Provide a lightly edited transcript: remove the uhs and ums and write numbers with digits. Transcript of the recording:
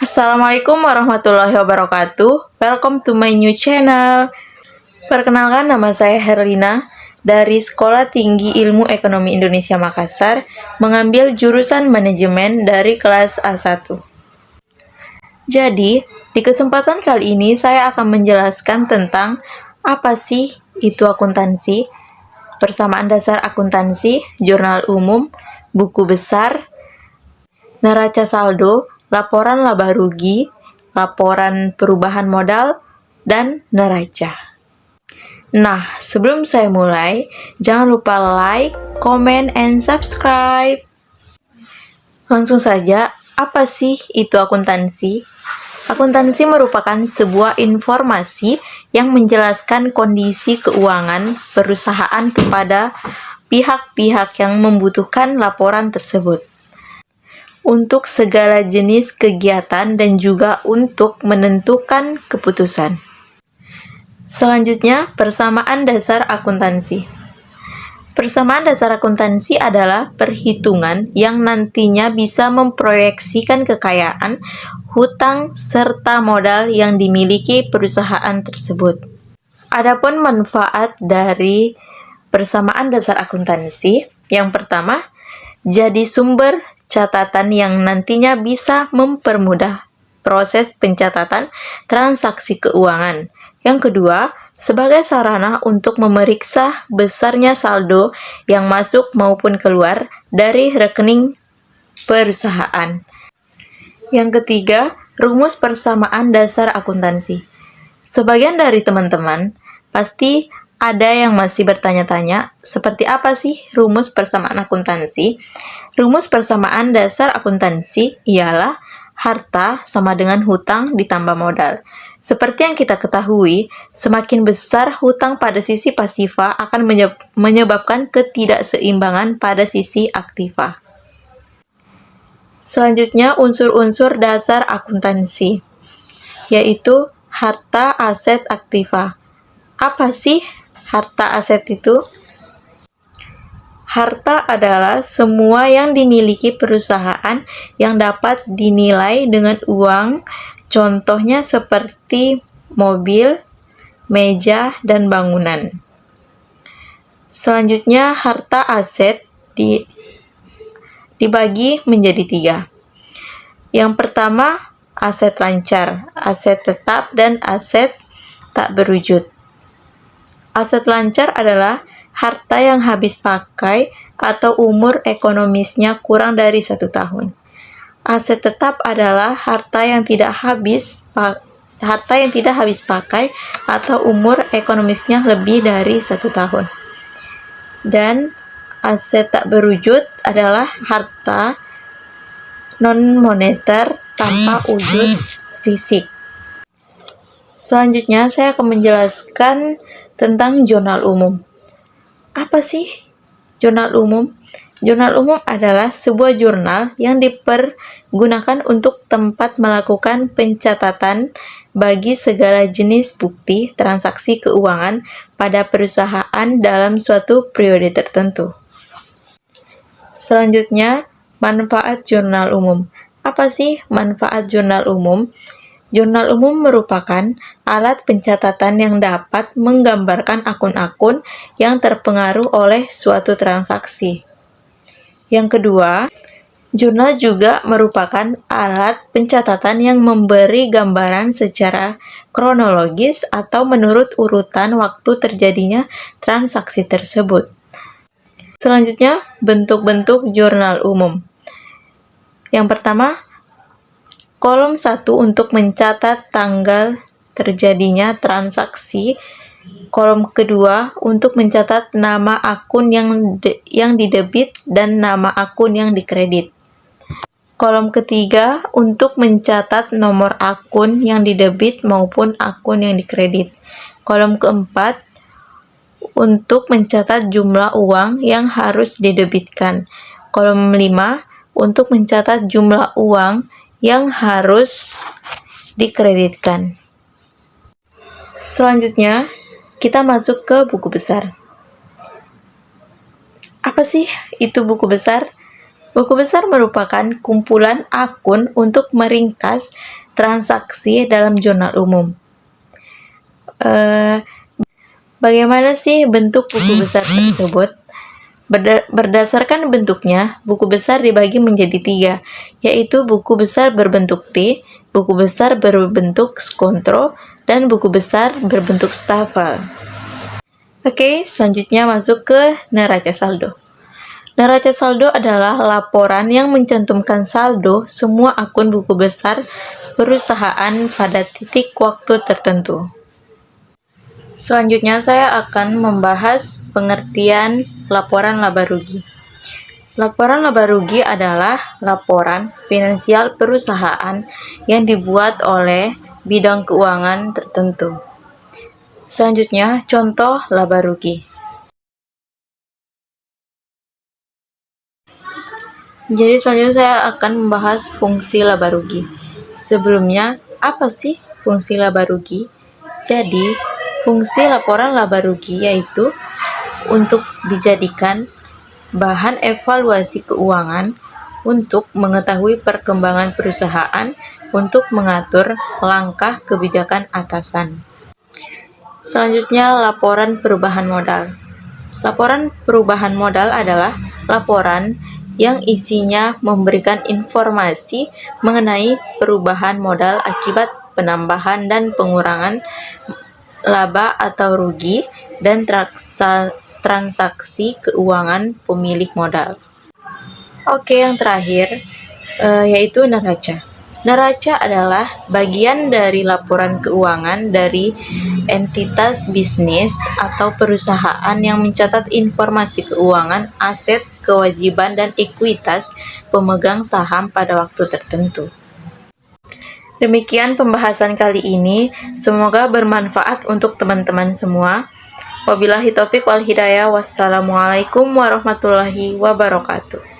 Assalamualaikum warahmatullahi wabarakatuh. Welcome to my new channel. Perkenalkan, nama saya Herlina dari Sekolah Tinggi Ilmu Ekonomi Indonesia Makassar, mengambil jurusan manajemen dari kelas A1. Jadi, di kesempatan kali ini saya akan menjelaskan tentang apa sih itu akuntansi, persamaan dasar akuntansi, jurnal umum, buku besar, neraca saldo, laporan laba rugi, laporan perubahan modal, dan neraca. Nah, sebelum saya mulai, jangan lupa like, comment, and subscribe. Langsung saja, apa sih itu akuntansi? Akuntansi merupakan sebuah informasi yang menjelaskan kondisi keuangan perusahaan kepada pihak-pihak yang membutuhkan laporan tersebut, untuk segala jenis kegiatan dan juga untuk menentukan keputusan. Selanjutnya, persamaan dasar akuntansi. Persamaan dasar akuntansi adalah perhitungan yang nantinya bisa memproyeksikan kekayaan, hutang, serta modal yang dimiliki perusahaan tersebut. Adapun manfaat dari persamaan dasar akuntansi, yang pertama, jadi sumber catatan yang nantinya bisa mempermudah proses pencatatan transaksi keuangan. Yang kedua, sebagai sarana untuk memeriksa besarnya saldo yang masuk maupun keluar dari rekening perusahaan. Yang ketiga, rumus persamaan dasar akuntansi. Sebagian dari teman-teman pasti ada yang masih bertanya-tanya, seperti apa sih rumus persamaan akuntansi? Rumus persamaan dasar akuntansi ialah harta sama dengan hutang ditambah modal. Seperti yang kita ketahui, semakin besar hutang pada sisi pasifa akan menyebabkan ketidakseimbangan pada sisi aktiva. Selanjutnya, unsur-unsur dasar akuntansi, yaitu harta, aset, aktiva. Apa sih harta aset itu? Harta adalah semua yang dimiliki perusahaan yang dapat dinilai dengan uang, contohnya seperti mobil, meja, dan bangunan. Selanjutnya, harta aset dibagi menjadi 3. Yang pertama, aset lancar, aset tetap, dan aset tak berwujud. Aset lancar adalah harta yang habis pakai atau umur ekonomisnya kurang dari 1 tahun. Aset tetap adalah harta yang tidak habis pakai atau umur ekonomisnya lebih dari 1 tahun. Dan aset tak berwujud adalah harta non-moneter tanpa wujud fisik. Selanjutnya, saya akan menjelaskan tentang jurnal umum. Apa sih jurnal umum? Jurnal umum adalah sebuah jurnal yang dipergunakan untuk tempat melakukan pencatatan bagi segala jenis bukti transaksi keuangan pada perusahaan dalam suatu periode tertentu. Selanjutnya, manfaat jurnal umum. Apa sih manfaat jurnal umum? Jurnal umum merupakan alat pencatatan yang dapat menggambarkan akun-akun yang terpengaruh oleh suatu transaksi. Yang kedua, jurnal juga merupakan alat pencatatan yang memberi gambaran secara kronologis atau menurut urutan waktu terjadinya transaksi tersebut. Selanjutnya, bentuk-bentuk jurnal umum. Yang pertama, kolom 1 untuk mencatat tanggal terjadinya transaksi. Kolom kedua untuk mencatat nama akun yang didebit dan nama akun yang dikredit. Kolom ketiga untuk mencatat nomor akun yang didebit maupun akun yang dikredit. Kolom keempat untuk mencatat jumlah uang yang harus didebitkan. Kolom 5 untuk mencatat jumlah uang yang harus dikreditkan. Selanjutnya, kita masuk ke buku besar. Apa sih itu buku besar? Buku besar merupakan kumpulan akun untuk meringkas transaksi dalam jurnal umum. Bagaimana sih bentuk buku besar tersebut? Berdasarkan bentuknya, buku besar dibagi menjadi 3, yaitu buku besar berbentuk T, buku besar berbentuk skontro, dan buku besar berbentuk stafel. Oke, selanjutnya masuk ke neraca saldo. Neraca saldo adalah laporan yang mencantumkan saldo semua akun buku besar perusahaan pada titik waktu tertentu. Selanjutnya saya akan membahas pengertian laporan laba rugi. Laporan laba rugi adalah laporan finansial perusahaan yang dibuat oleh bidang keuangan tertentu. Selanjutnya, contoh laba rugi. Jadi selanjutnya saya akan membahas fungsi laba rugi. Sebelumnya, apa sih fungsi laba rugi? Jadi, fungsi laporan laba rugi yaitu untuk dijadikan bahan evaluasi keuangan untuk mengetahui perkembangan perusahaan untuk mengatur langkah kebijakan atasan. Selanjutnya, laporan perubahan modal. Laporan perubahan modal adalah laporan yang isinya memberikan informasi mengenai perubahan modal akibat penambahan dan pengurangan laba atau rugi dan transaksi keuangan pemilik modal. Oke, yang terakhir yaitu neraca. Neraca adalah bagian dari laporan keuangan dari entitas bisnis atau perusahaan yang mencatat informasi keuangan, aset, kewajiban, dan ekuitas pemegang saham pada waktu tertentu. Demikian pembahasan kali ini, semoga bermanfaat untuk teman-teman semua. Wabillahi taufiq wal hidayah. Wassalamualaikum warahmatullahi wabarakatuh.